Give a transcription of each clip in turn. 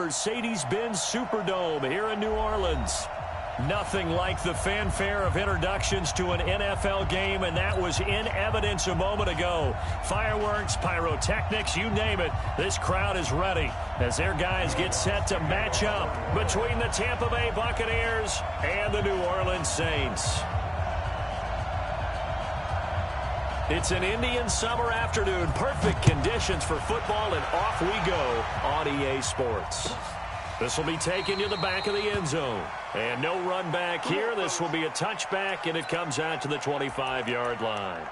Mercedes-Benz Superdome here in New Orleans. Nothing like the fanfare of introductions to an NFL game, and that was in evidence a moment ago. Fireworks, pyrotechnics, you name it. This crowd is ready as their guys get set to match up between the Tampa Bay Buccaneers and the New Orleans Saints. It's an Indian summer afternoon. Perfect conditions for football, and off we go on EA Sports. This will be taken to the back of the end zone. And no run back here. This will be a touchback, and it comes out to the 25-yard line.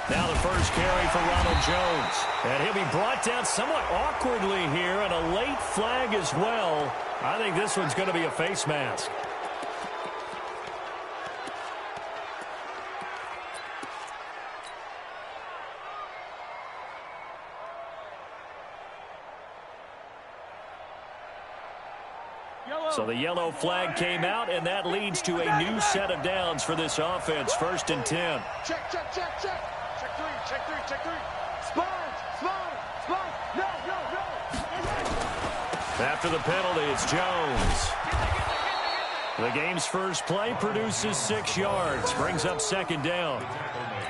Now the first carry for Ronald Jones. And he'll be brought down somewhat awkwardly here, and a late flag as well. I think this one's going to be a face mask. So the yellow flag came out, and that leads to a new set of downs for this offense. 1st and 10. Check, check, check, check. Check three, check three, check three. Spine, spine, spine. No, no, no. After the penalty, it's Jones. The game's first play produces 6 yards, brings up 2nd down.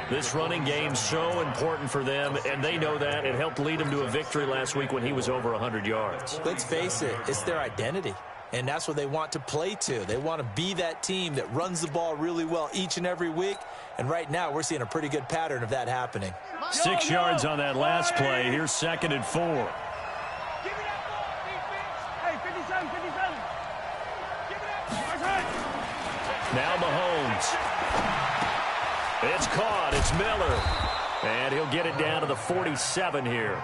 This running game's so important for them, and they know that. It helped lead them to a victory last week when he was over 100 yards. Let's face it, it's their identity. And that's what they want to play to. They want to be that team that runs the ball really well each and every week. And right now, we're seeing a pretty good pattern of that happening. 6 yards on that last play. Here's 2nd and 4. Give me that ball, defense. Hey, 57, 57. Give me that. Now Mahomes. It's caught. It's Miller. And he'll get it down to the 47 here.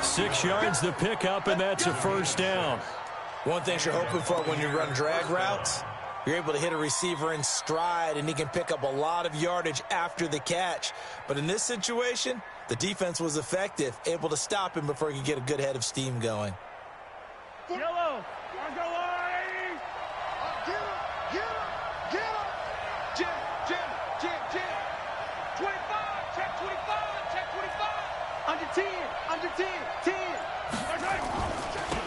6 yards the pickup, and that's a 1st down. One thing you're hoping for when you run drag routes, you're able to hit a receiver in stride, and he can pick up a lot of yardage after the catch. But in this situation, the defense was effective, able to stop him before he could get a good head of steam going. Yellow. Get him. Get him. Jim. 25. Check 25. Check 25. Under 10. Under 10. 10.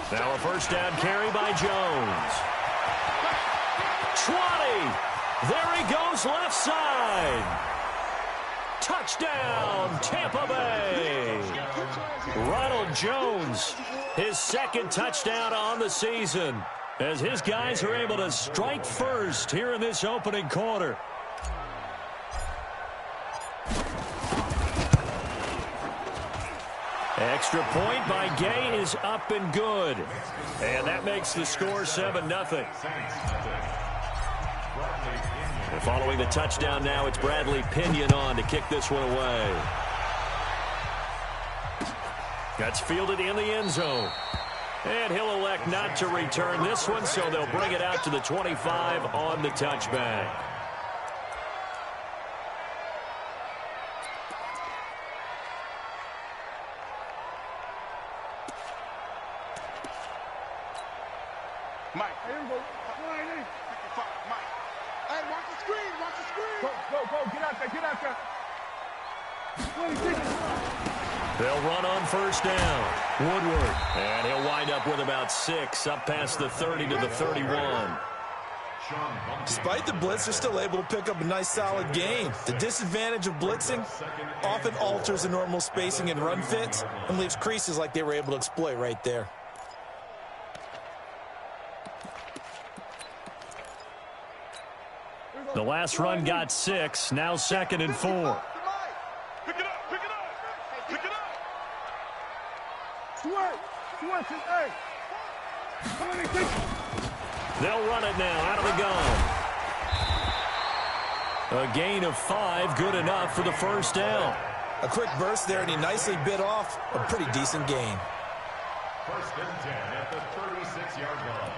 Now a 1st down carry by Jones. 20. There he goes left side. Touchdown, Tampa Bay. Ronald Jones, his 2nd touchdown on the season, as his guys are able to strike first here in this opening quarter. Extra point by Gay is up and good. And that makes the score 7-0. Following the touchdown now, it's Bradley Pinion on to kick this one away. That's fielded in the end zone. And he'll elect not to return this one, so they'll bring it out to the 25 on the touchback. Mike. Here we go. Mike. Hey, watch the screen. Watch the screen. Go. Get out there. 26. They'll run on 1st down. Woodward. And he'll wind up with about 6 up past the 30 to the 31. Despite the blitz, they're still able to pick up a nice, solid gain. The disadvantage of blitzing often alters the normal spacing and run fits and leaves creases like they were able to exploit right there. The last run got 6. Now 2nd and 4. Pick it up. Hey. They'll run it now out of the gun. A gain of 5, good enough for the first down. A quick burst there, and he nicely bit off a pretty decent gain. First and 10 at the 36-yard line.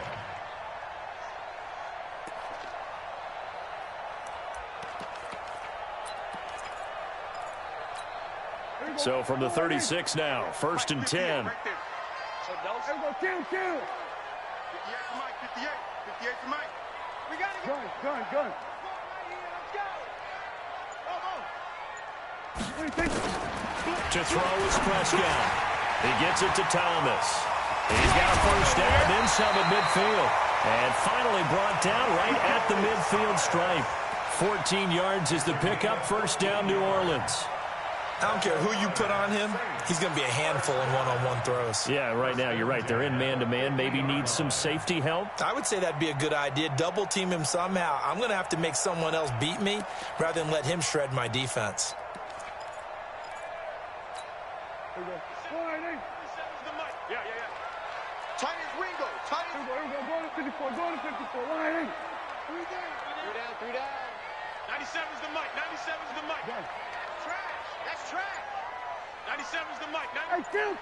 So from the 36 now, first and 10. Right there. So don't go kill. 58 for Mike. 58 for Mike. We got to go. Gun. To throw is Prescott. He gets it to Thomas. He's got a first down, then some at midfield. And finally brought down right at the midfield stripe. 14 yards is the pickup, first down New Orleans. I don't care who you put on him, he's going to be a handful in one-on-one throws. Yeah, right now you're right. They're in man-to-man. Maybe needs some safety help. I would say that'd be a good idea. Double team him somehow. I'm going to have to make someone else beat me rather than let him shred my defense. Tight as Ringo. Tight as Ringo. Go to 54. Line in. 3 down. 97's the mic. 97's the mic. Trash. That's trash. 97's the mic. Hey, kill.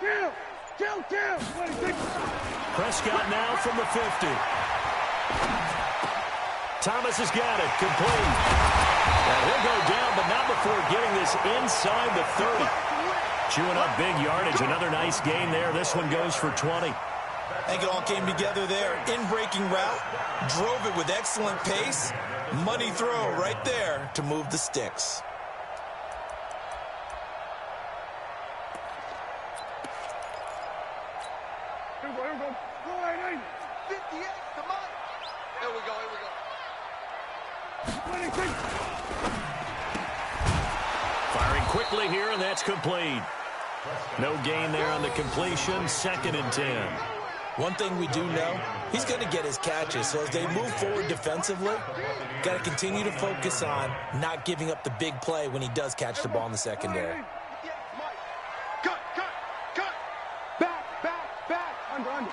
Prescott now from the 50. Thomas has got it. Complete. And he'll go down, but not before getting this inside the 30. Chewing up big yardage. Another nice gain there. This one goes for 20. I think it all came together there. In-breaking route. Drove it with excellent pace. Money throw right there to move the sticks. Here we go. 58, come on. Here we go. 26. Firing quickly here, and that's complete. No gain there on the completion. Second and 10. One thing we do know, he's going to get his catches. So as they move forward defensively, got to continue to focus on not giving up the big play when he does catch the ball in the secondary. Cut. Back. Under. Motion.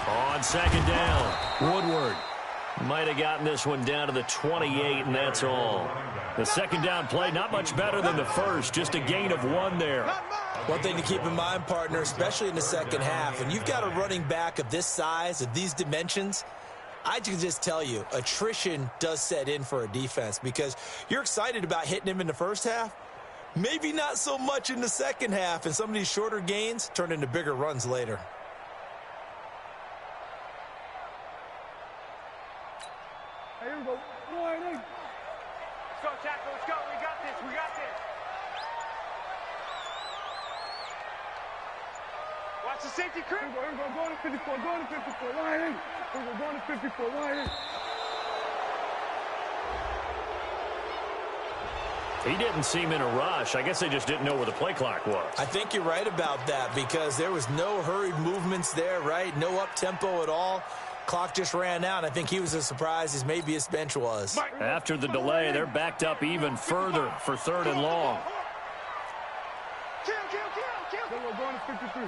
On second down, Woodward might have gotten this one down to the 28, and that's all. The second down play, not much better than the first, just a gain of 1 there. One thing to keep in mind, partner, especially in the second half, when you've got a running back of this size, of these dimensions, I can just tell you, attrition does set in for a defense because you're excited about hitting him in the first half, maybe not so much in the second half, and some of these shorter gains turn into bigger runs later. Here we go. Let's go, tackle. Let's go. We got this. Watch the safety creep. Here we go. Going to 54. Line in. Here we go. Going to 54. Line in. He didn't seem in a rush. I guess they just didn't know where the play clock was. I think you're right about that because there was no hurried movements there, right? No up-tempo at all. Clock just ran out. I think he was as surprised as maybe his bench was. After the delay, they're backed up even further for 3rd and long. Kill. We're going to 53.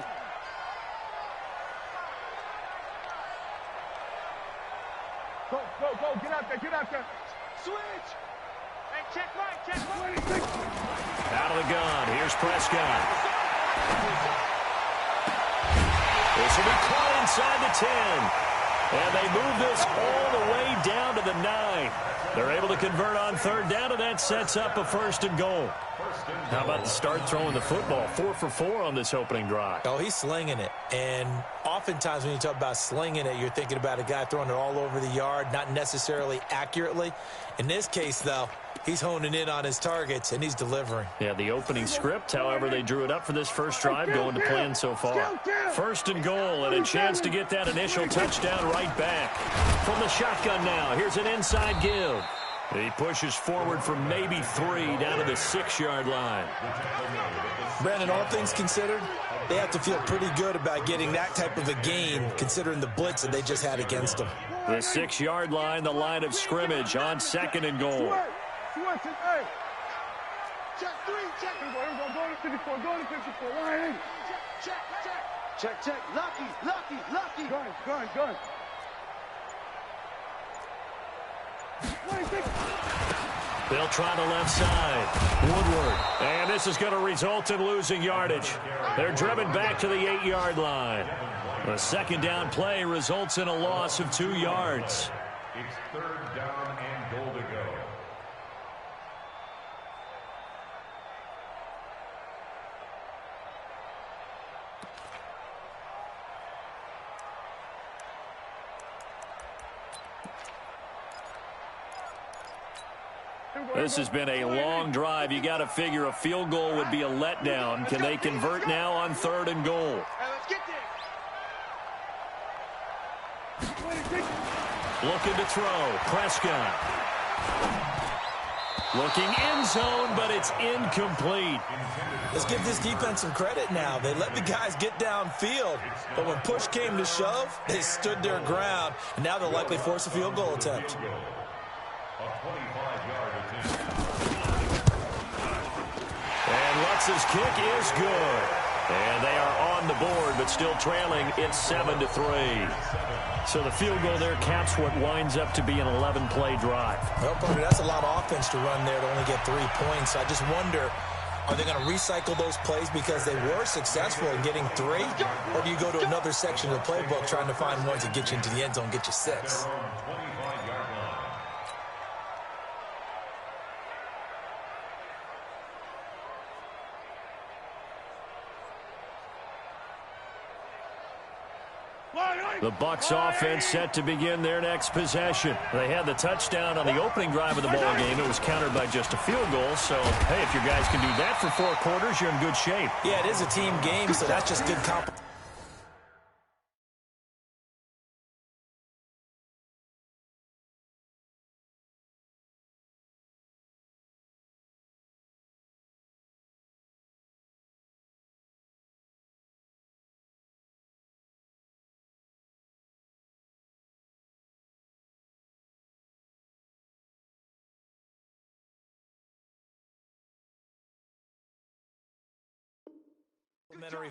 Go. Get out there. Switch. Hey, check Mike. 26. Out of the gun. Here's Prescott. This will be caught inside the 10. And they move this all the way down to the 9. They're able to convert on 3rd down, and that sets up a 1st and goal. How about the start throwing the football? 4 for 4 on this opening drive. Oh, he's slinging it. And oftentimes when you talk about slinging it, you're thinking about a guy throwing it all over the yard, not necessarily accurately. In this case, though, he's honing in on his targets, and he's delivering. Yeah, the opening script, however, they drew it up for this first drive, going to plan so far. 1st and goal, and a chance to get that initial touchdown right back. From the shotgun now, here's an inside give. He pushes forward for maybe 3 down to the 6-yard line. Brandon, all things considered, they have to feel pretty good about getting that type of a gain, considering the blitz that they just had against them. The 6-yard line, the line of scrimmage on 2nd and goal. Switch it, hey. Check 3, check. Here we go. Go to 54. Line in. Check. Lucky. Gun. They'll try the left side. Woodward. And this is going to result in losing yardage. They're driven back to the 8-yard line. A second down play results in a loss of 2 yards. It's third down and goal to go. This has been a long drive. You got to figure a field goal would be a letdown. Can they convert now on 3rd and goal? Let's get this. Looking to throw. Prescott. Looking end zone, but it's incomplete. Let's give this defense some credit now. They let the guys get downfield, but when push came to shove, they stood their ground, and now they'll likely force a field goal attempt. And Lutz's kick is good. And they are on the board, but still trailing. It's 7-3. So the field goal there caps what winds up to be an 11-play drive. Well, partner, that's a lot of offense to run there to only get 3 points. I just wonder, are they going to recycle those plays because they were successful in getting 3? Or do you go to another section of the playbook trying to find ones that get you into the end zone, get you 6? The Bucs offense set to begin their next possession. They had the touchdown on the opening drive of the ball game. It was countered by just a field goal. So, hey, if your guys can do that for 4 quarters, you're in good shape. Yeah, it is a team game, so that's just good competition.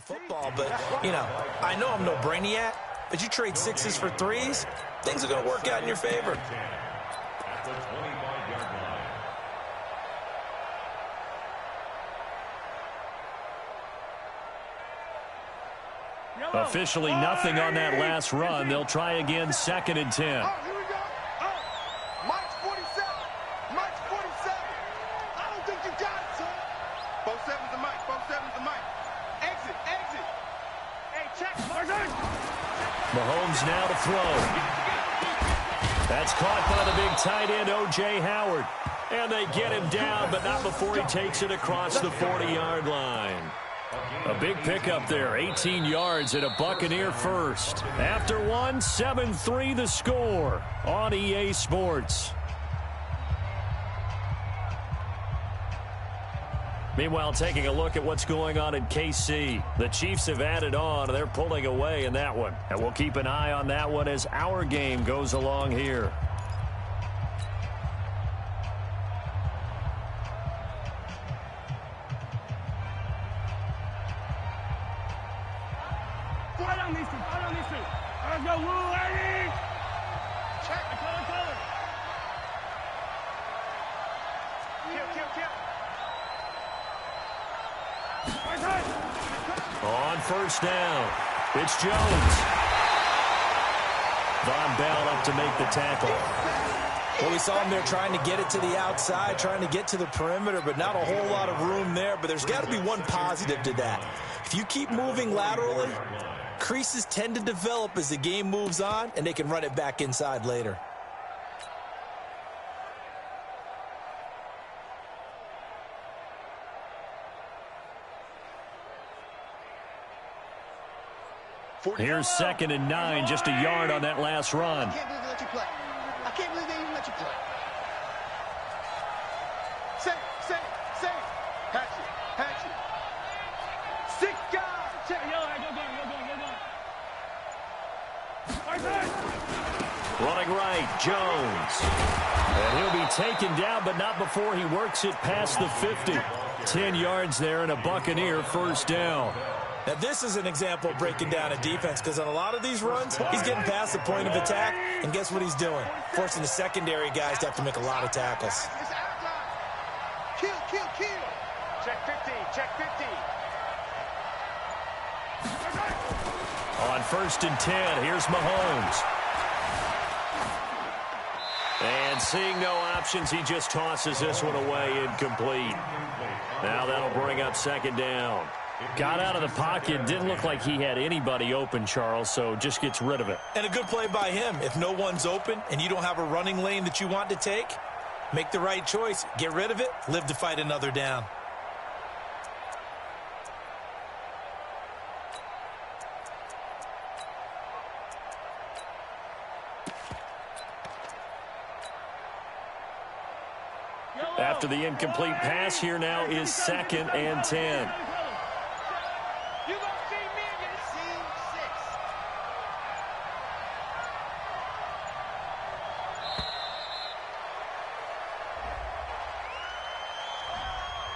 Football, but I know I'm no brainiac, but you trade 6s for 3s, things are going to work out in your favor. At the 25-yard line. Officially nothing on that last run. They'll try again, 2nd and 10. Here we go. Mike's 47. Mike's 47. I don't think you got it, son. 47's the Mike. 47's the Mike. Exit. Hey, check. Mahomes now to throw. That's caught by the big tight end, O.J. Howard. And they get him down, but not before he takes it across the 40-yard line. A big pickup there, 18 yards and a Buccaneer first. After 1, 7-3 the score on EA Sports. Meanwhile, taking a look at what's going on in KC. The Chiefs have added on, and they're pulling away in that one. And we'll keep an eye on that one as our game goes along here. Follow these two. Let's go, Woo, Eddie. Check. Color. Kill. On first down, it's Jones. Von Bell up to make the tackle. Well, we saw him there trying to get it to the outside, trying to get to the perimeter, but not a whole lot of room there. But there's got to be one positive to that. If you keep moving laterally, creases tend to develop as the game moves on, and they can run it back inside later. Here's 2nd and 9, just a yard on that last run. I can't believe they let you play. I can't believe they even let you play. Say it. Patch it. 6 guys. Check. Yo, go. Running right, Jones. And he'll be taken down, but not before he works it past the 50. 10 yards there and a Buccaneer first down. Now, this is an example of breaking down a defense, because on a lot of these runs, he's getting past the point of attack, and guess what he's doing? Forcing the secondary guys to have to make a lot of tackles. It's our time. Kill, kill, kill. Check 50, check 50. On 1st and 10, here's Mahomes. And seeing no options, he just tosses this one away incomplete. Now that'll bring up 2nd down. Got out of the pocket. Didn't look like he had anybody open, Charles, so just gets rid of it. And a good play by him. If no one's open and you don't have a running lane that you want to take, make the right choice. Get rid of it. Live to fight another down. After the incomplete pass, here now is 2nd and 10. You gonna see me again? Scene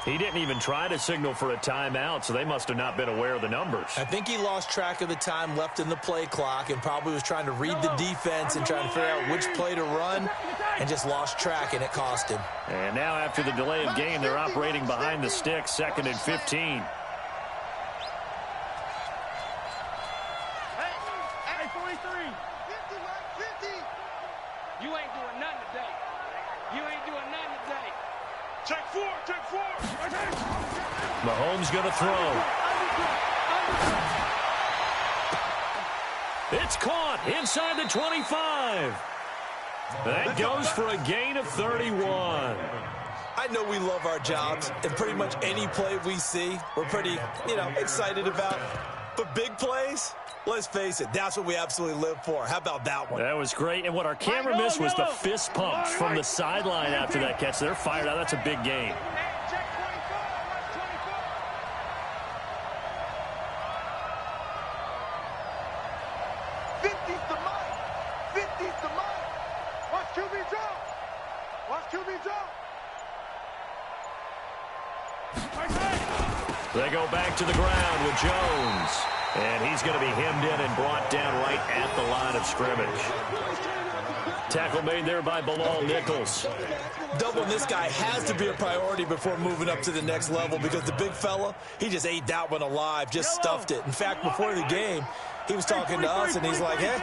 6. He didn't even try to signal for a timeout, so they must have not been aware of the numbers. I think he lost track of the time left in the play clock and probably was trying to read the defense and trying to figure out which play to run and just lost track, and it cost him. And now after the delay of game, they're operating behind the sticks, 2nd and 15. Hey, 43. 50. You ain't doing nothing today. You ain't doing nothing today. Check 4, check 4. Mahomes going to throw. It's caught inside the 25. That goes for a gain of 31. I know we love our jobs, and pretty much any play we see, we're pretty, excited about. But big plays, let's face it, that's what we absolutely live for. How about that one? That was great. And what our camera missed was the fist pump from the sideline after that catch. They're fired out. That's a big gain. Check 24. Watch 24. 50's the mic. 50's the mic. Watch QB drop. Watch QB drop. They go back to the ground with Jones. And he's going to be hemmed in and brought down right at the line of scrimmage. Tackle made there by Bilal Nichols. Doubling this guy has to be a priority before moving up to the next level because the big fella, he just ate that one alive, just stuffed it. In fact, before the game, he was talking to us, and he's like, hey,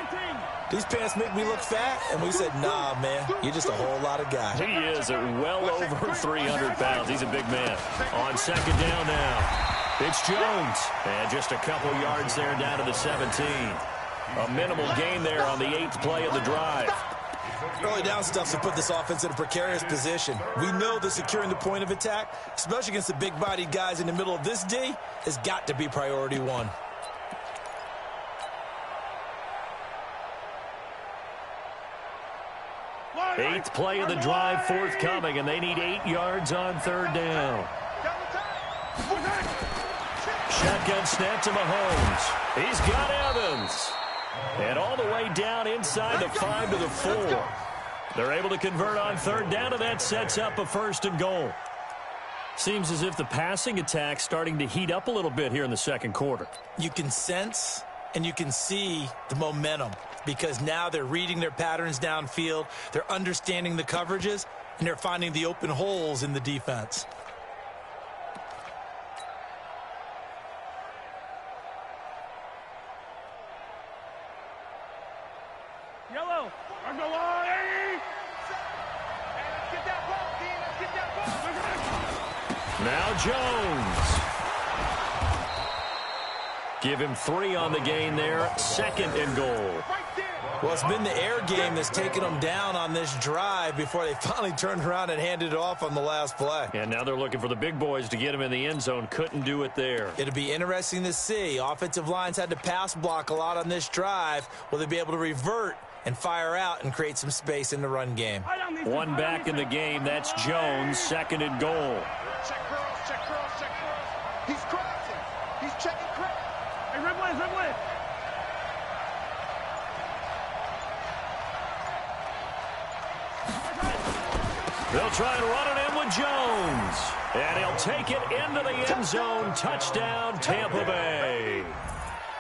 these pants make me look fat. And we said, nah, man, you're just a whole lot of guy. He is at well over 300 pounds. He's a big man. On 2nd down now. It's Jones. And just a couple yards there down to the 17. A minimal gain there on the 8th play of the drive. Early down stuff to put this offense in a precarious position. We know that securing the point of attack, especially against the big-bodied guys in the middle of this D, has got to be priority one. Eighth play of the drive forthcoming, and they need 8 yards on 3rd down. Shotgun snap to Mahomes. He's got Evans. And all the way down inside the 5 to the 4. They're able to convert on 3rd down, and that sets up a 1st and goal. Seems as if the passing attack's starting to heat up a little bit here in the 2nd quarter. You can sense and you can see the momentum because now they're reading their patterns downfield, they're understanding the coverages, and they're finding the open holes in the defense. Yellow. Let's go on, hey, let's get that ball, D. Let's get that ball. Now Jones. Give him 3 on the gain there. 2nd and goal. Well, it's been the air game that's taken them down on this drive before they finally turned around and handed it off on the last play. And now they're looking for the big boys to get him in the end zone. Couldn't do it there. It'll be interesting to see. Offensive lines had to pass block a lot on this drive. Will they be able to revert and fire out and create some space in the run game? One back in the game. That's Jones. 2nd and goal. Check curls, check curls, check curls. He's crossing. He's checking curls. Hey, Ribley, Ribley. They'll try and run it in with Jones. And he'll take it into the end zone. Touchdown, Tampa Bay.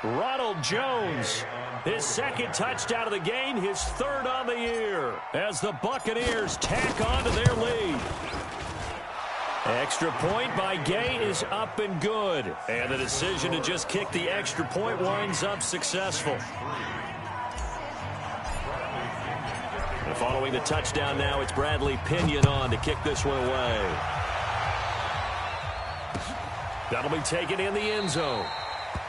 Ronald Jones, his 2nd touchdown of the game, his 3rd on the year, as the Buccaneers tack on to their lead. Extra point by Gay is up and good. And the decision to just kick the extra point winds up successful. And following the touchdown now, it's Bradley Pinion on to kick this one away. That'll be taken in the end zone.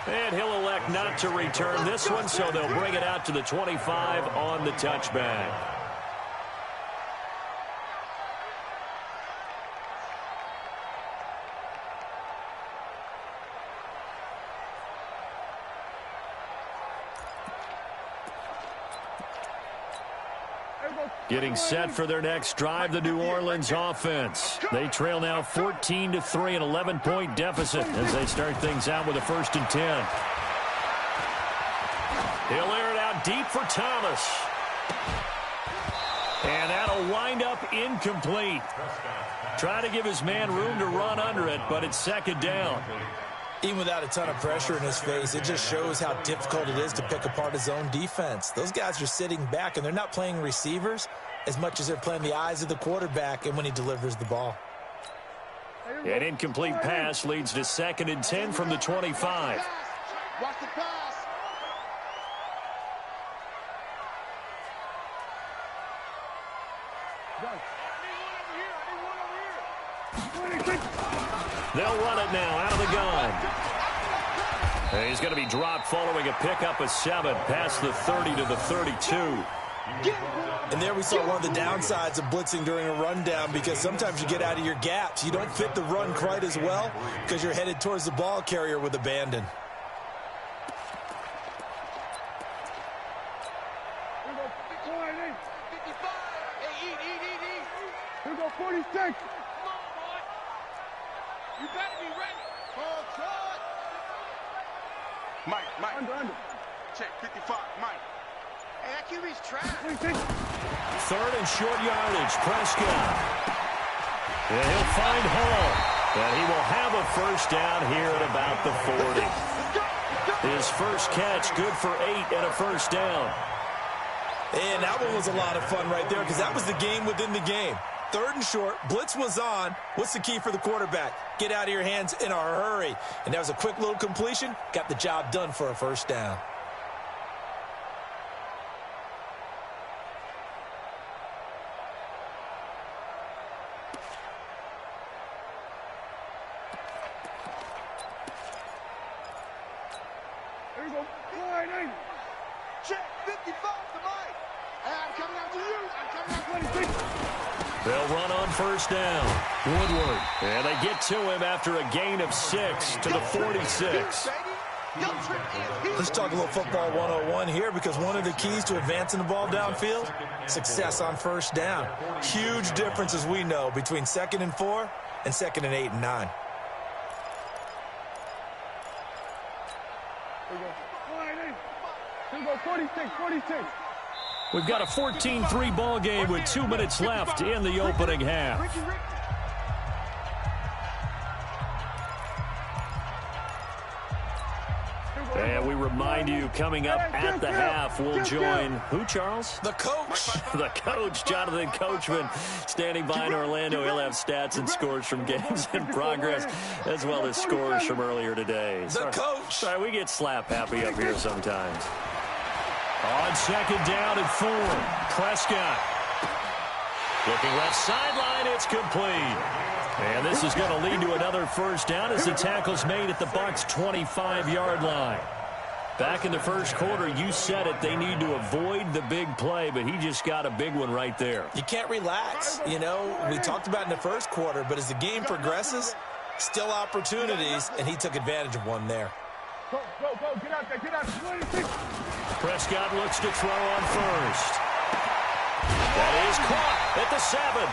And he'll elect not to return this one, so they'll bring it out to the 25 on the touchback. Getting set for their next drive, the New Orleans offense. They trail now 14-3, an 11-point deficit as they start things out with a 1st and 10. He'll air it out deep for Thomas. And that'll wind up incomplete. Trying to give his man room to run under it, but it's 2nd down. Even without a ton of pressure in his face, it just shows how difficult it is to pick apart his own defense. Those guys are sitting back, and they're not playing receivers as much as they're playing the eyes of the quarterback and when he delivers the ball. An incomplete pass leads to 2nd and 10 from the 25. Watch the pass. They'll run it now out of the gun. And he's going to be dropped following a pickup of 7 past the 30 to the 32. And there we saw one of the downsides of blitzing during a rundown, because sometimes you get out of your gaps. You don't fit the run quite as well because you're headed towards the ball carrier with abandon. Here we go, 46. You better be ready. Call shot. Mike. Under. Check, 55, Mike. Hey, that QB's trash. 3rd and short yardage, Prescott. And he'll find Hall. And he will have a 1st down here at about the 40. His first catch, good for 8 and a 1st down. And that one was a lot of fun right there, because that was the game within the game. 3rd and short, blitz was on. What's the key for the quarterback? Get out of your hands in a hurry. And that was a quick little completion. Got the job done for a 1st down. Here we go, 49. Check, 55 to Mike. Hey, I'm coming out to you. I'm coming out 26. They'll run on 1st down. Woodward. And they get to him after a gain of 6 to the 46. Let's talk a little football 101 here, because one of the keys to advancing the ball downfield, success on 1st down. Huge difference, as we know, between 2nd and 4 and 2nd and 8 and 9. Here we go, 46. We've got a 14-3 ball game with 2 minutes left in the opening half. And we remind you, coming up at the half, we'll join who, Charles? The coach. The coach, Jonathan Coachman, standing by in Orlando. He'll have stats and scores from games in progress, as well as scores from earlier today. The coach. Sorry, we get slap happy up here sometimes. On 2nd down and 4, Prescott. Looking left sideline, it's complete. And this is going to lead to another 1st down as the tackle's made at the Bucs' 25-yard line. Back in the 1st quarter, you said it, they need to avoid the big play, but he just got a big one right there. You can't relax. You know, we talked about in the 1st quarter, but as the game progresses, still opportunities, and he took advantage of one there. Go, get out there, 26. Prescott looks to throw on 1st. That is caught at the 7.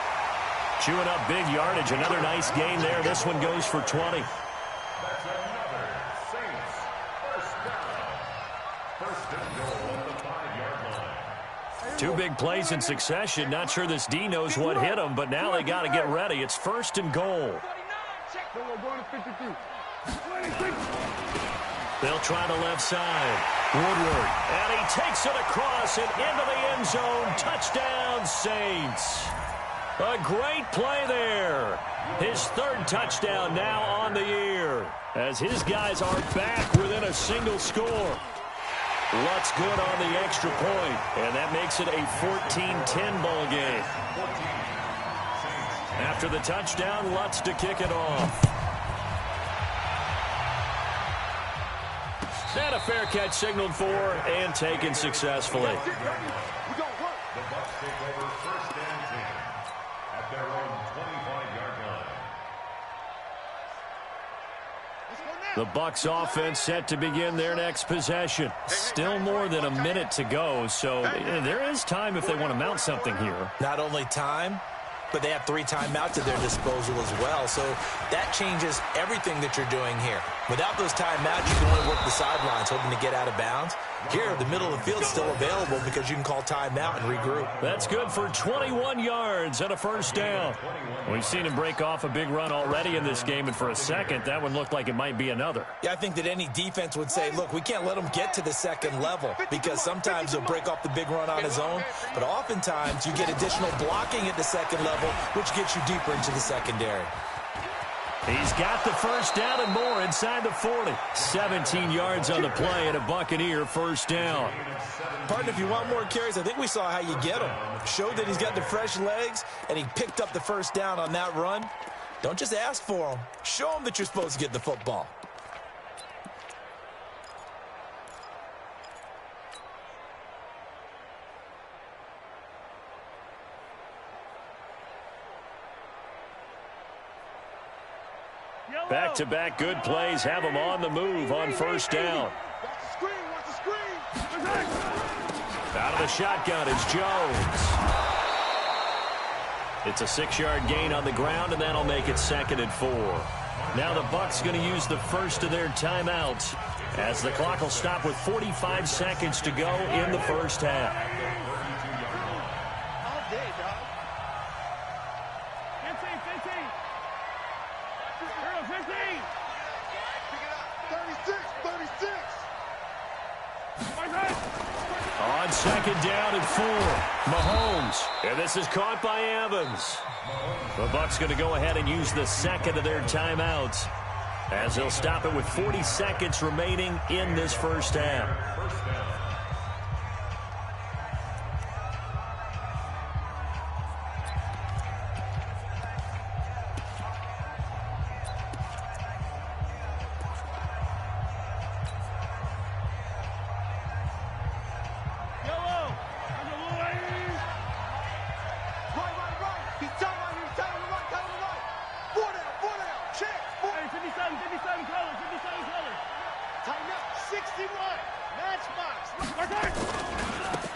Chewing up big yardage. Another nice gain there. This one goes for 20. That's another Saints 1st down. 1st and goal at the 5-yard line. 2 big plays in succession. Not sure this D knows what hit him, but now they got to get ready. It's 1st and goal. Going to 52. 26. They'll try the left side. Woodward. And he takes it across and into the end zone. Touchdown, Saints. A great play there. His third touchdown now on the year, as his guys are back within a single score. Lutz good on the extra point, and that makes it a 14-10 ball game. After the touchdown, Lutz to kick it off. And a fair catch signaled for and taken successfully. The Bucs take over first and 10 at their own 25-yard line. The Bucs offense set to begin their next possession. Still more than a minute to go, so there is time if they want to mount something here. Not only time, but they have 3 timeouts at their disposal as well. So that changes everything that you're doing here. Without those timeouts, you can only work the sidelines, hoping to get out of bounds. Here, the middle of the field is still available because you can call timeout and regroup. That's good for 21 yards and a first down. We've seen him break off a big run already in this game, and for a second, that one looked like it might be another. Yeah, I think that any defense would say, look, we can't let him get to the second level, because sometimes he'll break off the big run on his own, but oftentimes you get additional blocking at the second level, which gets you deeper into the secondary. He's got the first down and more inside the 40. 17 yards on the play and a Buccaneer first down. Partner, if you want more carries, I think we saw how you get him. Showed that he's got the fresh legs, and he picked up the first down on that run. Don't just ask for him. Show him that you're supposed to get the football. Back-to-back good plays have him on the move on first down. Out of the shotgun is Jones. It's a 6-yard gain on the ground, and that'll make it 2nd and 4. Now the Bucs going to use the first of their timeouts, as the clock will stop with 45 seconds to go in the first half. On 2nd down and 4, Mahomes, and this is caught by Evans. The Bucs going to go ahead and use the second of their timeouts, as they'll stop it with 40 seconds remaining in this first half.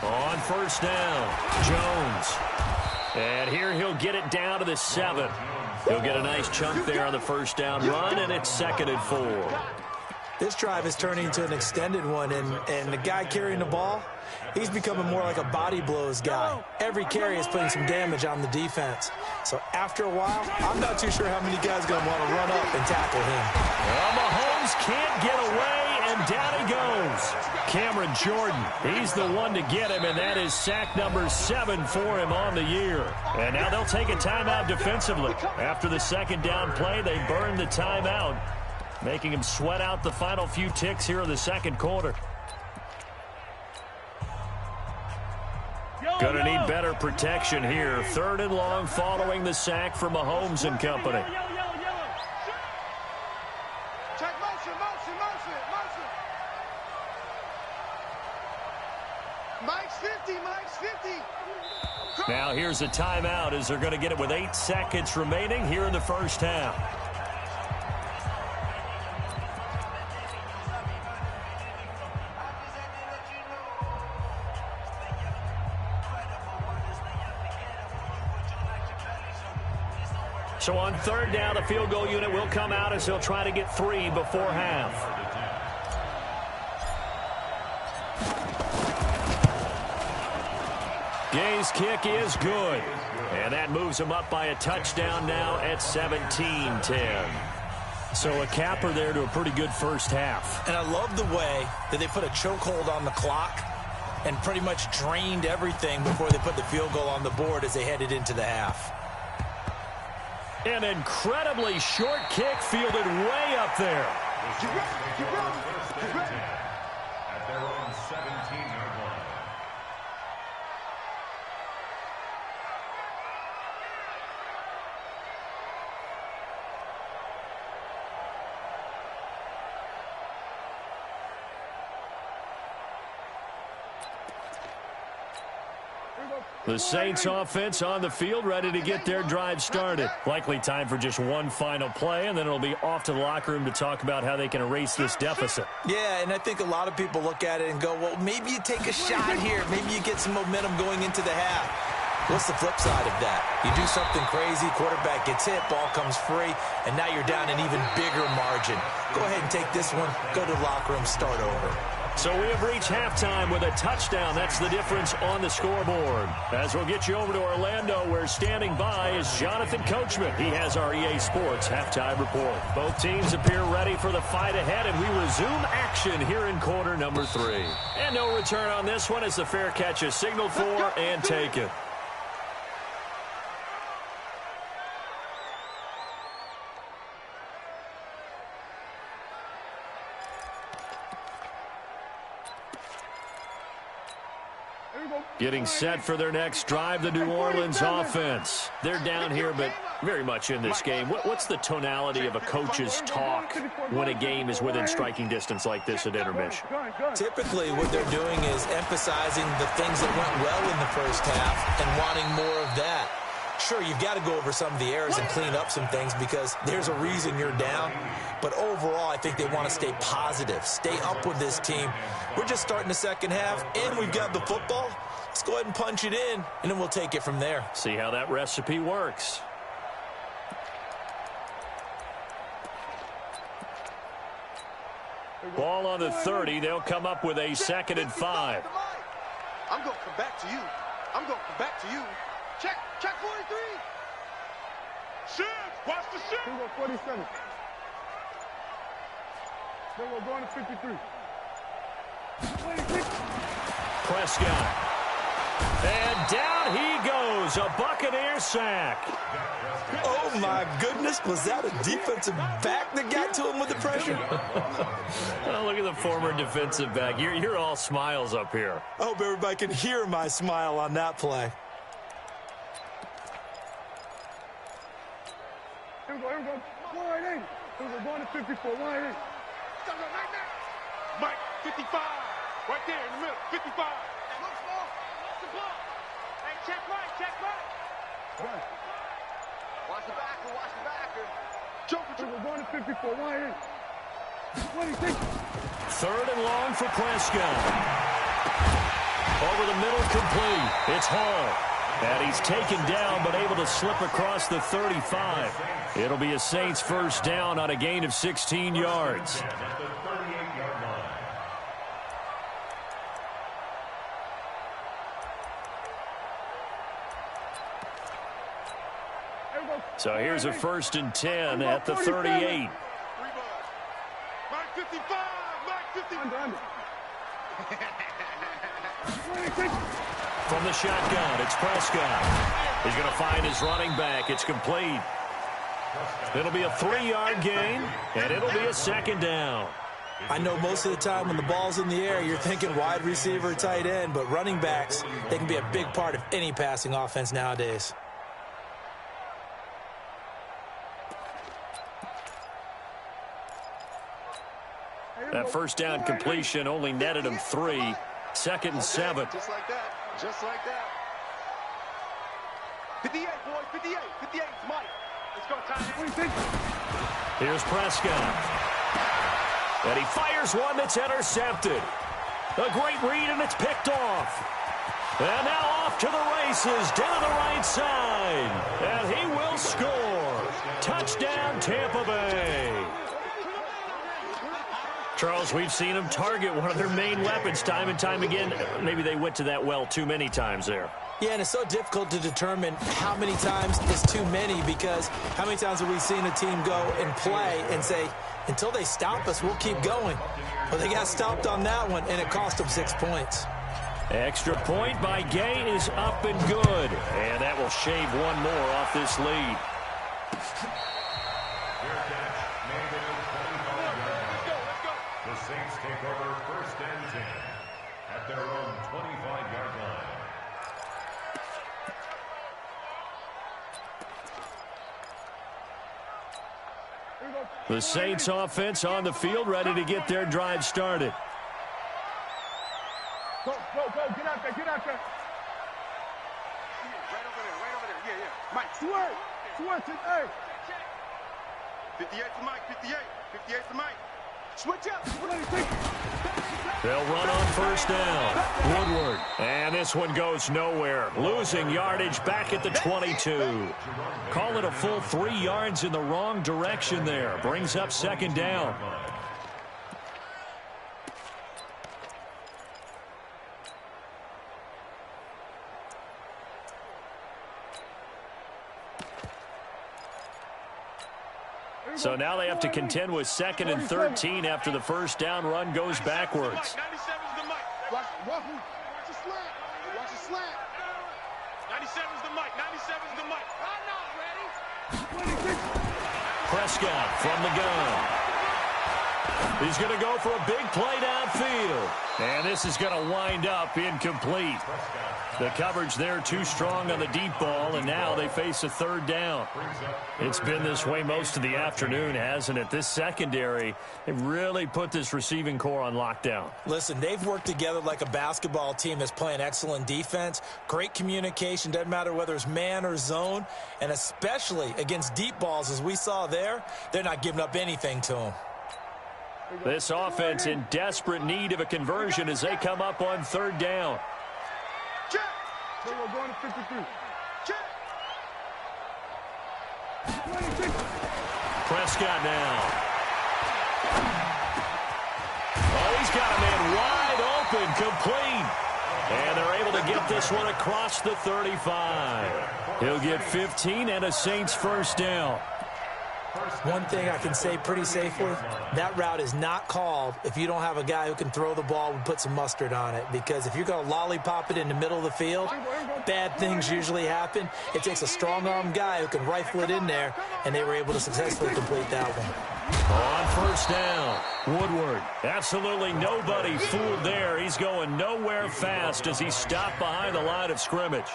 On first down, Jones. And here he'll get it down to the 7. He'll get a nice chunk there on the first down run, and it's 2nd and 4. This drive is turning into an extended one, and the guy carrying the ball, he's becoming more like a body blows guy. Every carry is putting some damage on the defense. So after a while, I'm not too sure how many guys are going to want to run up and tackle him. Well, Mahomes can't get away, and down he goes. Cameron Jordan, he's the one to get him, and that is sack number 7 for him on the year. And now they'll take a timeout defensively. After the 2nd down play, they burn the timeout, making him sweat out the final few ticks here in the 2nd quarter. Going to need better protection here. 3rd and long following the sack for Mahomes and company. Check motion. Mike's 50. Now here's a timeout as they're going to get it with 8 seconds remaining here in the first half. So on 3rd down, the field goal unit will come out as they'll try to get 3 before half. Gay's kick is good. And that moves him up by a touchdown now at 17-10. So a capper there to a pretty good first half. And I love the way that they put a chokehold on the clock and pretty much drained everything before they put the field goal on the board as they headed into the half. An incredibly short kick fielded way up there. At their own 17-yard line. The Saints offense on the field, ready to get their drive started. Likely time for just one final play, and then it'll be off to the locker room to talk about how they can erase this deficit. Yeah, and I think a lot of people look at it and go, well, maybe you take a shot here. Maybe you get some momentum going into the half. What's the flip side of that? You do something crazy, quarterback gets hit, ball comes free, and now you're down an even bigger margin. Go ahead and take this one, go to the locker room, start over. So we have reached halftime with a touchdown. That's the difference on the scoreboard. As we'll get you over to Orlando, where standing by is Jonathan Coachman. He has our EA Sports halftime report. Both teams appear ready for the fight ahead, and we resume action here in quarter number 3. And no return on this one as the fair catch is signaled for and taken. Getting set for their next drive, the New Orleans offense. They're down here, but very much in this game. What's the tonality of a coach's talk when a game is within striking distance like this at intermission? Typically, what they're doing is emphasizing the things that went well in the first half and wanting more of that. Sure, you've got to go over some of the errors and clean up some things because there's a reason you're down. But overall, I think they want to stay positive, stay up with this team. We're just starting the second half, and we've got the football. Let's go ahead and punch it in, and then we'll take it from there. See how that recipe works. Ball on the 30. They'll come up with a 2nd and 5. I'm going to come back to you. I'm going to come back to you. Check 43. Shift. Watch the shift. Here we go, 47. Then we're going to 53. 26. Prescott. And down he goes. A Buccaneer sack. Oh, my goodness. Was that a defensive back that got to him with the pressure? Oh, look at the former defensive back. You're all smiles up here. I hope everybody can hear my smile on that play. Here we go. 188. We're going to 54. 188. Mike, 55. Right there in the middle. 55. Look small. Watch the ball. Hey, check right. Right. Watch the backer. Joker. We're going to 54. 188. 26. 3rd and long for Prescott. Over the middle, complete. It's Hall. And he's taken down, but able to slip across the 35. It'll be a Saints first down on a gain of 16 yards. At the 38-yard line. So here's a 1st and 10 at the 38. Mike 55. Mike 50. Under. 26. From the shotgun, it's Prescott. He's going to find his running back. It's complete. It'll be a 3-yard gain, and it'll be a 2nd down. I know most of the time when the ball's in the air, you're thinking wide receiver, tight end, but running backs, they can be a big part of any passing offense nowadays. That first down completion only netted him 3. 2nd and 7. Just like that. 58, boys. 58. 58. It's Mike. Let's go, Tyler. Here's Prescott. And he fires one that's intercepted. A great read, and it's picked off. And now off to the races, down the right side. And he will score. Touchdown, Tampa Bay. Charles, we've seen them target one of their main weapons time and time again. Maybe they went to that well too many times there. Yeah, and it's so difficult to determine how many times is too many because how many times have we seen a team go and play and say, until they stop us, we'll keep going. Well, they got stopped on that one, and it cost them 6 points. Extra point by Gay is up and good. And that will shave one more off this lead. catch made at the 25-yard line. The Saints take over 1st and 10 at their own 25-yard line. The Saints offense on the field, ready to get their drive started. Go, get out there, Right over there, yeah. Mike, Switch it, hey. 58 to Mike, 58 to Mike. Switch up. They'll run on 1st down. Woodward. And this one goes nowhere. Losing yardage back at the 22. Call it a full 3 yards in the wrong direction there. Brings up 2nd down. So now they have to contend with 2nd and 13 after the 1st down run goes backwards. 97's the Mike. Watch the slant. Watch the slant. 97's the Mike. 97's the Mike. I'm not ready. Prescott from the gun. He's going to go for a big play downfield. And this is going to wind up incomplete. The coverage there too strong on the deep ball, and now they face a 3rd down. It's been this way most of the afternoon, hasn't it? This secondary, they really put this receiving core on lockdown. Listen, they've worked together like a basketball team that's playing excellent defense. Great communication, doesn't matter whether it's man or zone, and especially against deep balls, as we saw there, they're not giving up anything to them. This offense in desperate need of a conversion as they come up on 3rd down. Check. We're going to 53. Check. Prescott now. Oh, he's got a man wide open, complete. And they're able to get this one across the 35. He'll get 15 and a Saints 1st down. One thing I can say pretty safely, that route is not called if you don't have a guy who can throw the ball and put some mustard on it. Because if you're going to lollipop it in the middle of the field, bad things usually happen. It takes a strong-arm guy who can rifle it in there, and they were able to successfully complete that one. On 1st down, Woodward. Absolutely nobody fooled there. He's going nowhere fast as he stopped behind the line of scrimmage.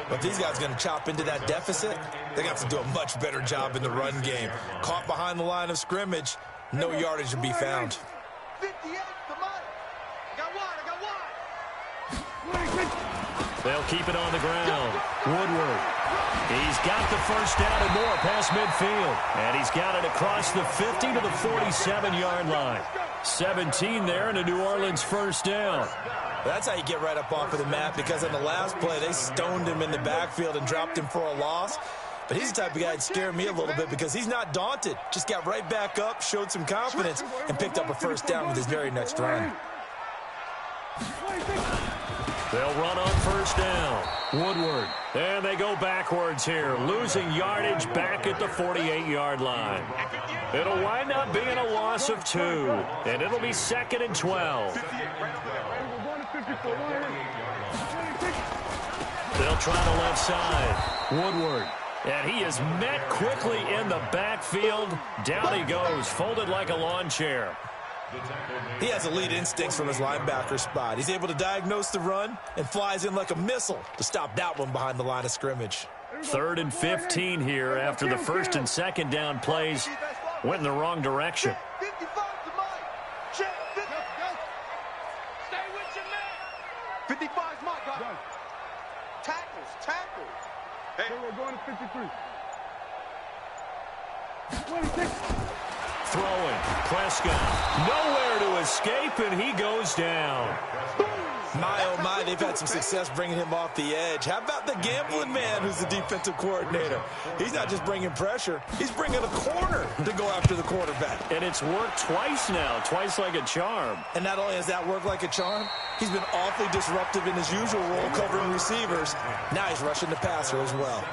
But these guys are going to chop into that deficit. They got to do a much better job in the run game. Caught behind the line of scrimmage, no yardage to be found. 58 to Mike. I got wide. They'll keep it on the ground. Woodward. He's got the 1st down and more past midfield. And he's got it across the 50 to the 47-yard line. 17 there and a New Orleans 1st down. That's how you get right up off of the mat, because in the last play, they stoned him in the backfield and dropped him for a loss. But he's the type of guy that scared me a little bit because he's not daunted. Just got right back up, showed some confidence, and picked up a 1st down with his very next run. They'll run on 1st down. Woodward. And they go backwards here, losing yardage back at the 48-yard line. It'll wind up being a loss of 2, and it'll be 2nd and 12. They'll try the left side. Woodward. And he is met quickly in the backfield. Down he goes, folded like a lawn chair. He has elite instincts from his linebacker spot. He's able to diagnose the run and flies in like a missile to stop that one behind the line of scrimmage. 3rd and 15 here after the 1st and 2nd down plays went in the wrong direction. 55 to Mike. Check. Stay with your man. 55's Mike. Tackles. Hey. We're going to 53. 26. Throwing. Prescott. Nowhere to escape, and he goes down. My, oh my, they've had some success bringing him off the edge. How about the gambling man who's the defensive coordinator? He's not just bringing pressure. He's bringing a corner to go after the quarterback. And it's worked twice now, twice like a charm. And not only has that worked like a charm, he's been awfully disruptive in his usual role covering receivers. Now he's rushing the passer as well.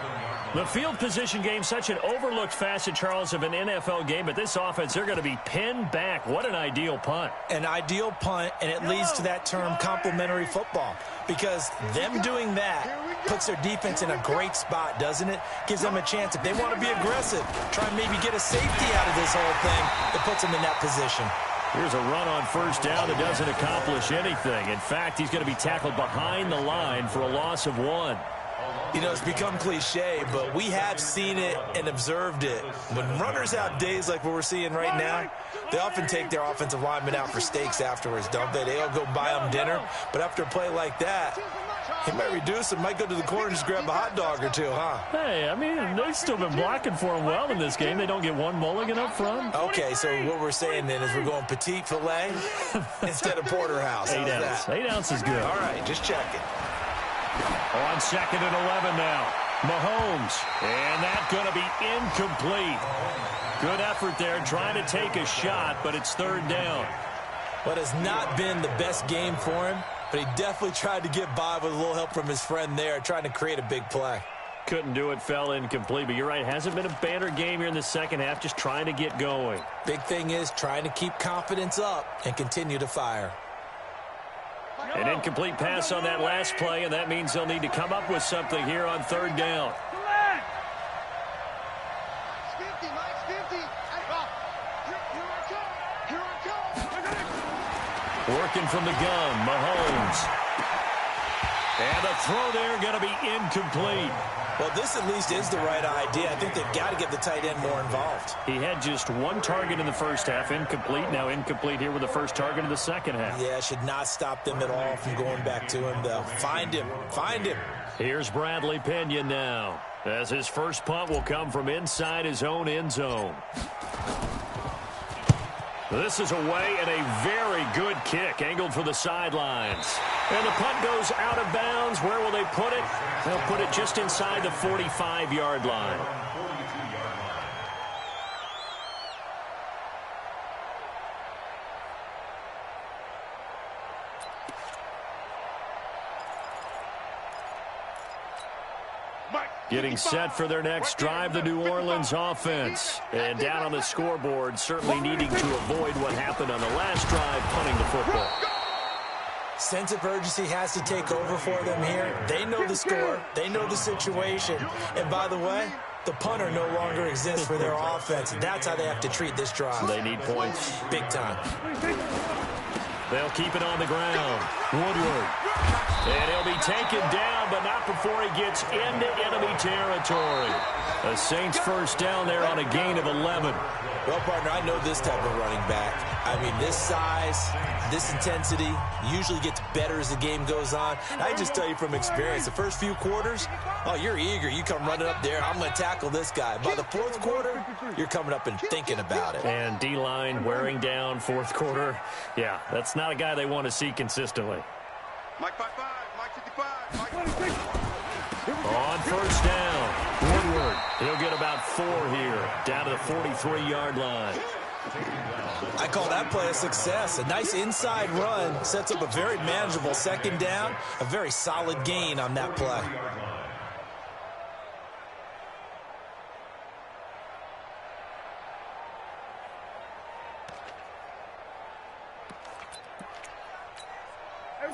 The field position game, such an overlooked facet, Charles, of an NFL game. But this offense, they're going to be pinned back. What an ideal punt. punt. An ideal punt, and it leads to that term complementary football, because them doing that puts their defense in a great spot, doesn't it? Gives them a chance. If they want to be aggressive, try and maybe get a safety out of this whole thing, it puts them in that position. Here's a run on first down that doesn't accomplish anything. In fact, he's going to be tackled behind the line for a loss of 1. You know, it's become cliche, but we have seen it and observed it. When runners have days like what we're seeing right now, they often take their offensive linemen out for steaks afterwards, don't they? They'll go buy them dinner, but after a play like that, he might reduce it, might go to the corner and just grab a hot dog or two, huh? Hey, I mean, they've still been blocking for him well in this game. They don't get one mulligan up front. Okay, so what we're saying then is we're going petite filet instead of porterhouse. 8 ounce. 8 ounce is good. All right, just checking. On 2nd and 11 now. Mahomes. And that's going to be incomplete. Good effort there trying to take a shot, but it's 3rd down. What has not been the best game for him, but he definitely tried to get by with a little help from his friend there, trying to create a big play. Couldn't do it, fell incomplete, but you're right, hasn't been a banner game here in the second half, just trying to get going. Big thing is trying to keep confidence up and continue to fire. An incomplete pass on that last play, and that means they'll need to come up with something here on 3rd down. Working from the gun, Mahomes. And the throw there going to be incomplete. Well, this at least is the right idea. I think they've got to get the tight end more involved. He had just 1 target in the first half, incomplete. Now incomplete here with the first target of the second half. Yeah, should not stop them at all from going back to him, though. Find him. Find him. Here's Bradley Pinion now, as his first punt will come from inside his own end zone. This is away and a very good kick, angled for the sidelines. And the punt goes out of bounds. Where will they put it? They'll put it just inside the 45-yard line. Getting set for their next drive, the New Orleans offense. And down on the scoreboard, certainly needing to avoid what happened on the last drive, punting the football. Sense of urgency has to take over for them here. They know the score. They know the situation. And by the way, the punter no longer exists for their offense. That's how they have to treat this drive. They need points. Big time. They'll keep it on the ground. Woodward. And he'll be taken down, but not before he gets into enemy territory. The Saints first down there on a gain of 11. Well, partner, I know this type of running back. I mean, this size, this intensity usually gets better as the game goes on. And I just tell you from experience, the first few quarters, oh, you're eager. You come running up there, I'm going to tackle this guy. By the 4th quarter, you're coming up and thinking about it. And D-line wearing down 4th quarter. Yeah, that's not a guy they want to see consistently. Mike 5-5, Mike 55, Mike 56. On first down, Woodward. He'll get about 4 here, down to the 43-yard line. I call that play a success. A nice inside run sets up a very manageable 2nd down, a very solid gain on that play.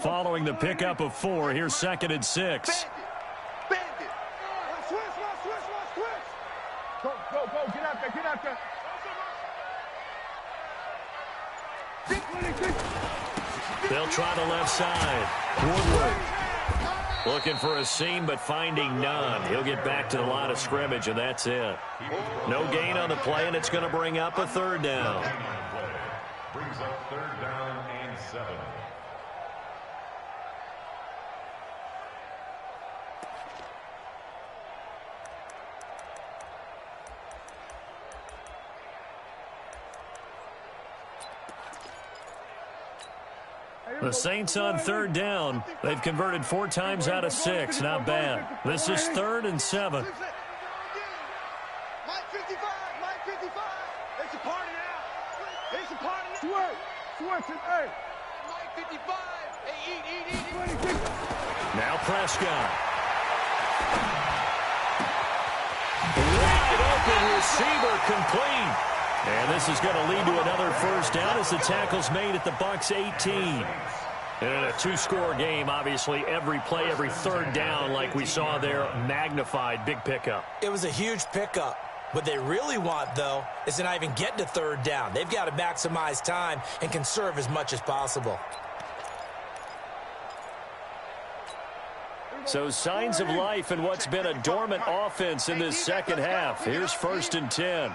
Following the pickup of 4, here's 2nd and 6. Switch. Go. Get out there. They'll try the left side. Woodward looking for a seam, but finding none. He'll get back to the line of scrimmage, and that's it. No gain on the play, and it's going to bring up a 3rd down. Brings up 3rd down and 7. The Saints on 3rd down. They've converted 4 times out of 6. Not bad. This is 3rd and 7. Mike 55, Mike 55. It's a party now. It's a party now. Switch it, hey. Mike 55. Hey, eat. Now Prescott. Wide open receiver complete. And this is going to lead to another first down as the tackle's made at the Bucs 18. And in a two-score game, obviously, every play, every third down, like we saw there, magnified, big pickup. It was a huge pickup. What they really want, though, is to not even get to third down. They've got to maximize time and conserve as much as possible. So signs of life in what's been a dormant offense in this second half. Here's 1st and 10.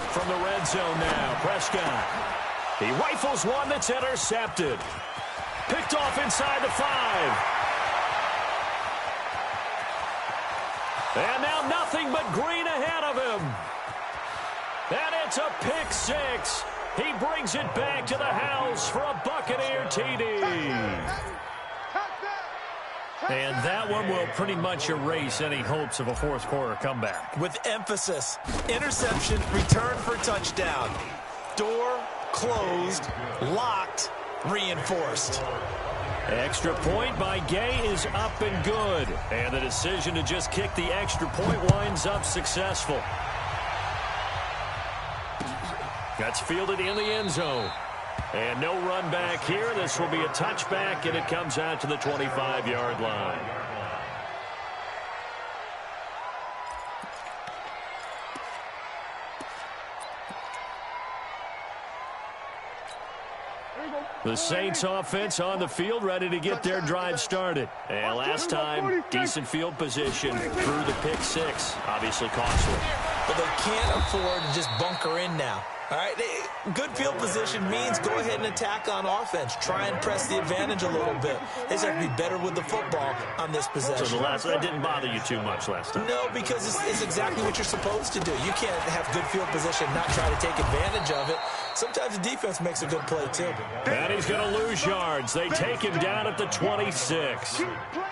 From the red zone now, Prescott. He rifles one that's intercepted. Picked off inside the 5. And now nothing but green ahead of him. And it's a pick 6. He brings it back to the house for a Buccaneer TD. And that one will pretty much erase any hopes of a fourth quarter comeback. With emphasis, interception, return for touchdown. Door closed, locked, reinforced. Extra point by Gay is up and good. And the decision to just kick the extra point winds up successful. That's fielded in the end zone. And no run back here. This will be a touchback, and it comes out to the 25-yard line. The Saints offense on the field, ready to get their drive started. And last time, decent field position through the pick 6. Obviously costly. But they can't afford to just bunker in now. All right, good field position means go ahead and attack on offense. Try and press the advantage a little bit. They just have to be better with the football on this possession. So that didn't bother you too much last time? No, because it's exactly what you're supposed to do. You can't have good field position and not try to take advantage of it. Sometimes the defense makes a good play, too. And he's going to lose yards. They take him down at the 26.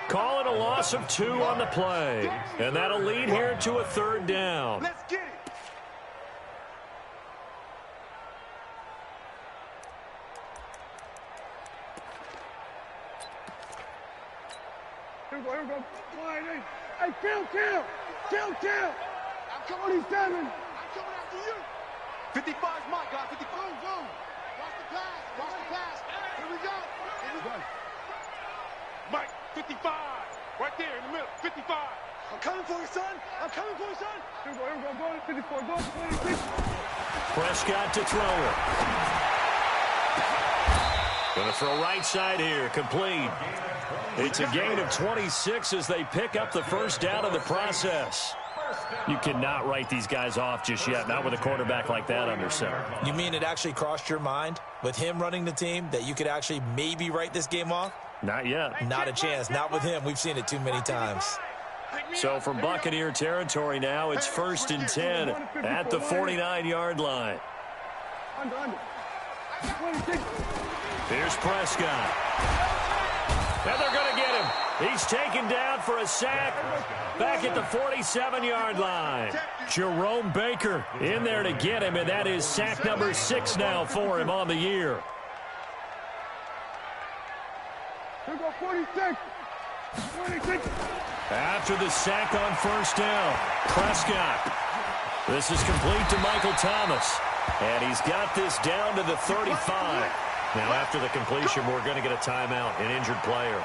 Call it a loss of 2 on the play. And that'll lead here to a third down. Let's get it. Here we go. Wide in. Hey, kill. I'm coming. 27. I'm coming after you. 55 is my guy. 55. Go. Watch the pass. Here we go. Mike, 55. Right there in the middle. 55. I'm coming for you, son. Here we go. Go to 54. Go to 26. Prescott to throw it. Going to throw right side here. Complete. It's a gain of 26 as they pick up the first down in the process. You cannot write these guys off just yet, not with a quarterback like that under center. You mean it actually crossed your mind with him running the team that you could actually maybe write this game off? Not yet. Not a chance. Not with him. We've seen it too many times. So from Buccaneer territory now, it's 1st and 10 at the 49-yard line. Under. 26. Here's Prescott. And they're going to get him. He's taken down for a sack back at the 47-yard line. Jerome Baker in there to get him, and that is sack number 6 now for him on the year. Here we go. 46. After the sack on first down, Prescott. This is complete to Michael Thomas. And he's got this down to the 35. Now, after the completion, we're going to get a timeout, an injured player.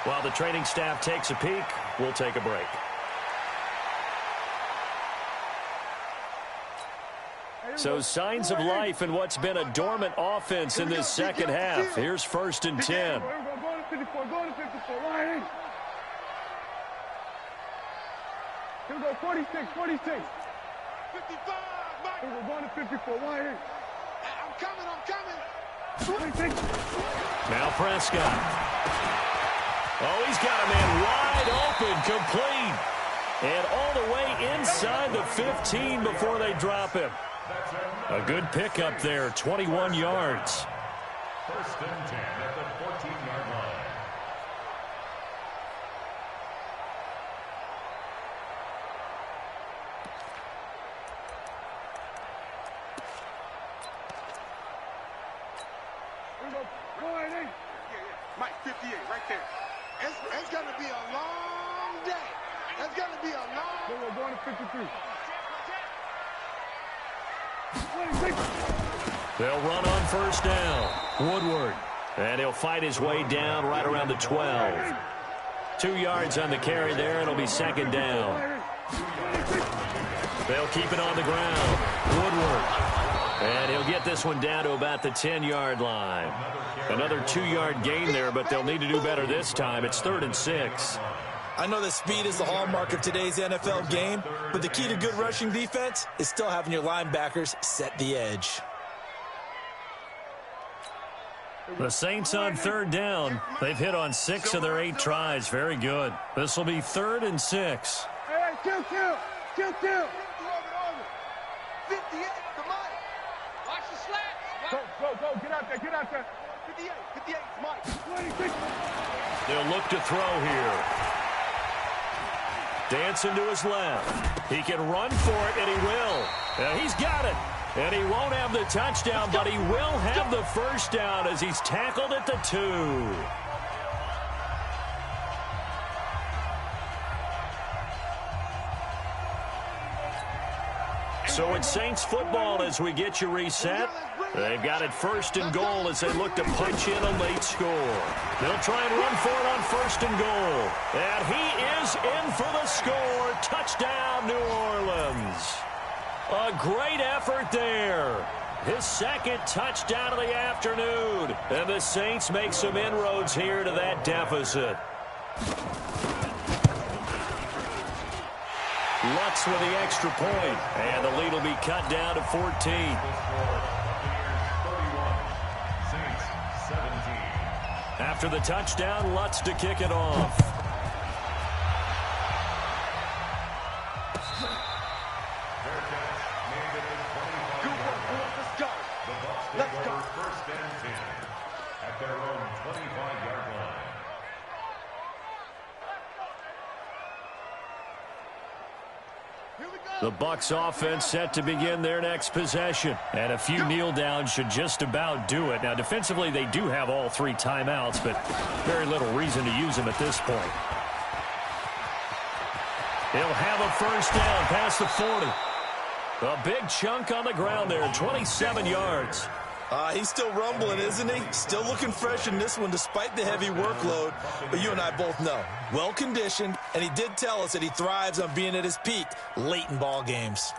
While the training staff takes a peek, we'll take a break. So signs of life in what's been a dormant offense in this second half. Here's 1st and 10. Go to 54. Wide in. Here we go. 46. 55. Mike. Here we go. Going to 54. Wide in. I'm coming. 26. Now Prescott. Oh, he's got a man wide open, complete. And all the way inside the 15 before they drop him. A good pickup there, 21 yards. 1st and 10 at the 14-yard line. Wide in. Mike, 58, right there. It's going to be a long day. Let's going to be a long. We're going to 53. They'll run on first down. Woodward. And he'll fight his way down right around the 12. 2 yards on the carry there. It'll be second down. They'll keep it on the ground. Woodward. And he'll get this one down to about the 10-yard line. Another 2-yard gain there, but they'll need to do better this time. It's 3rd and 6. I know that speed is the hallmark of today's NFL game, but the key to good rushing defense is still having your linebackers set the edge. The Saints on 3rd down. They've hit on 6 of their 8 tries. Very good. This will be 3rd and 6. Hey, kill. 58, the Mike. Watch the slats. Go. Get out there. 58, Mike. 26. They'll look to throw here. Dancing to his left. He can run for it, and he will. And he's got it. And he won't have the touchdown, but he will have the first down as he's tackled at the 2. So it's Saints football as we get you reset. They've got it 1st and goal as they look to punch in a late score. They'll try and run for it on 1st and goal. And he is in for the score. Touchdown, New Orleans. A great effort there. His 2nd touchdown of the afternoon. And the Saints make some inroads here to that deficit. Lutz with the extra point. And the lead will be cut down to 14. After the touchdown, Lutz to kick it off. Let's go. 1st and 10 at their own 25-yard line. The Bucs offense set to begin their next possession. And a few kneel downs should just about do it. Now, defensively, they do have all 3 timeouts, but very little reason to use them at this point. He'll have a first down past the 40. A big chunk on the ground there, 27 yards. He's still rumbling, isn't he? Still looking fresh in this one despite the heavy workload. But you and I both know, well-conditioned, and he did tell us that he thrives on being at his peak late in ball games.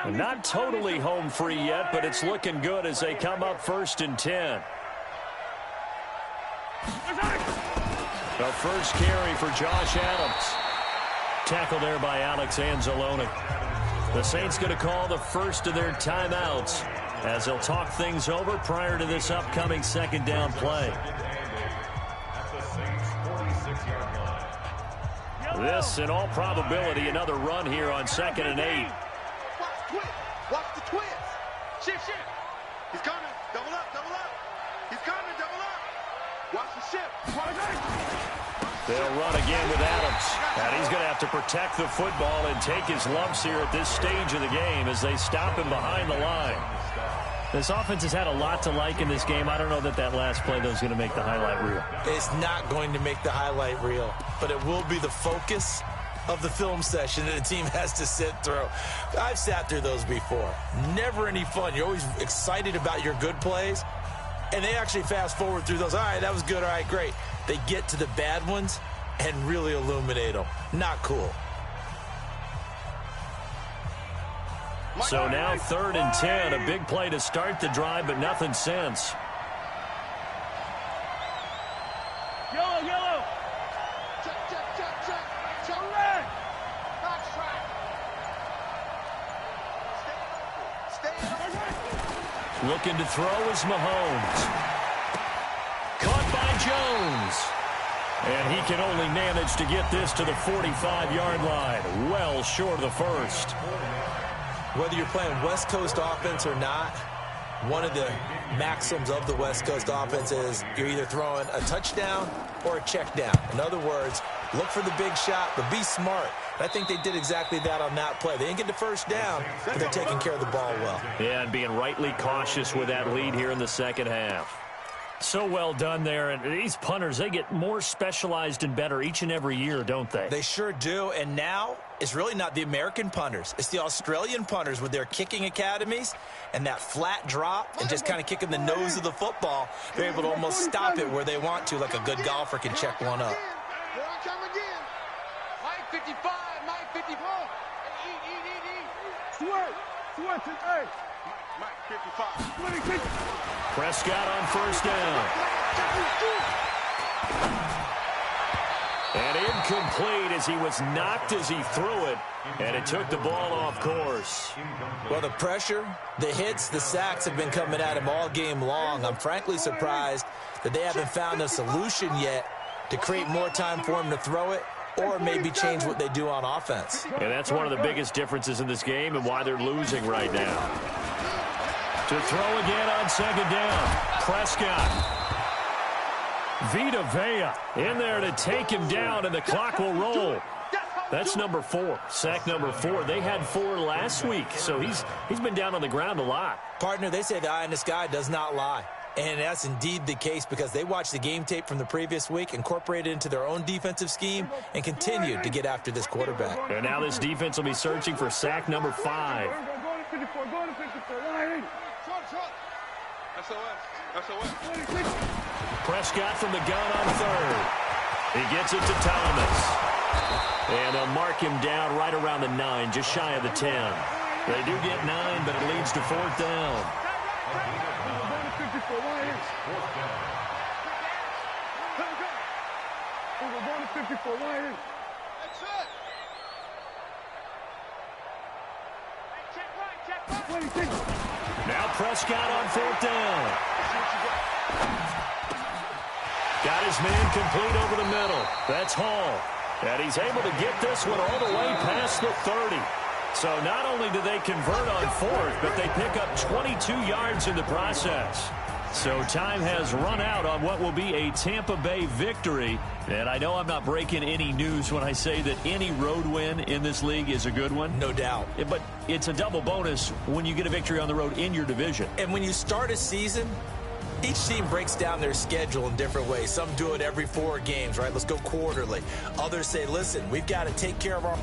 Not totally home free yet, but it's looking good as they come up 1st and 10. The first carry for Josh Adams. Tackle there by Alex Anzalone. The Saints going to call the first of their timeouts as they'll talk things over prior to this upcoming 2nd down play. This, in all probability, another run here on 2nd and 8. Watch the twins. Shift. He's coming. Double up. He's coming. Double up. Watch the shift. They'll run again with Adams. And he's going to have to protect the football and take his lumps here at this stage of the game as they stop him behind the line. This offense has had a lot to like in this game. I don't know that last play, though, is going to make the highlight reel. It's not going to make the highlight reel, but it will be the focus of the film session that the team has to sit through. I've sat through those before. Never any fun. You're always excited about your good plays, and they actually fast forward through those. All right, that was good. All right, great. They get to the bad ones and really illuminate them. Not cool. So now 3rd and 10, a big play to start the drive, but nothing since. Yellow. Check. Red. Box track. Stay. Looking to throw is Mahomes. Caught by Jones. And he can only manage to get this to the 45-yard line. Well short of the first. Whether you're playing West Coast offense or not, one of the maxims of the West Coast offense is you're either throwing a touchdown or a check down. In other words, Look for the big shot, but be smart. I think they did exactly that on that play. They didn't get the first down, but they're taking care of the ball well. Yeah, and being rightly cautious with that lead here in the second half. So well done there. And these punters, they get more specialized and better each and every year, don't they? They sure do. And now it's really not the American punters. It's the Australian punters with their kicking academies and that flat drop and just kind of kicking the nose of the football. They're able to almost stop it where they want to, like a good golfer can check one up. Here I come again. Mike 55, Mike 54. Eat. Sweat, hey. Mike 55. Prescott on first down. And incomplete as he was knocked as he threw it, and it took the ball off course. Well, the pressure, the hits, the sacks have been coming at him all game long. I'm frankly surprised that they haven't found a solution yet to create more time for him to throw it or maybe change what they do on offense. And that's one of the biggest differences in this game and why they're losing right now. To throw again on second down. Prescott. Vita Vea in there to take him down, and the clock will roll. That's number 4, sack number 4. They had 4 last week, so he's been down on the ground a lot. Partner, they say the eye in the sky does not lie. And that's indeed the case because they watched the game tape from the previous week, incorporated it into their own defensive scheme, and continued to get after this quarterback. And now this defense will be searching for sack number 5. Go to 54, line. SOS. Prescott from the gun on third. He gets it to Thomas. And they'll mark him down right around the 9, just shy of the 10. They do get 9, but it leads to 4th down. That's it. Now Prescott on 4th down. Got his man complete over the middle. That's Hall. And he's able to get this one all the way past the 30. So not only do they convert on 4th, but they pick up 22 yards in the process. So time has run out on what will be a Tampa Bay victory. And I know I'm not breaking any news when I say that any road win in this league is a good one. No doubt. But it's a double bonus when you get a victory on the road in your division. And when you start a season, each team breaks down their schedule in different ways. Some do it every 4 games, right? Let's go quarterly. Others say, listen, we've got to take care of our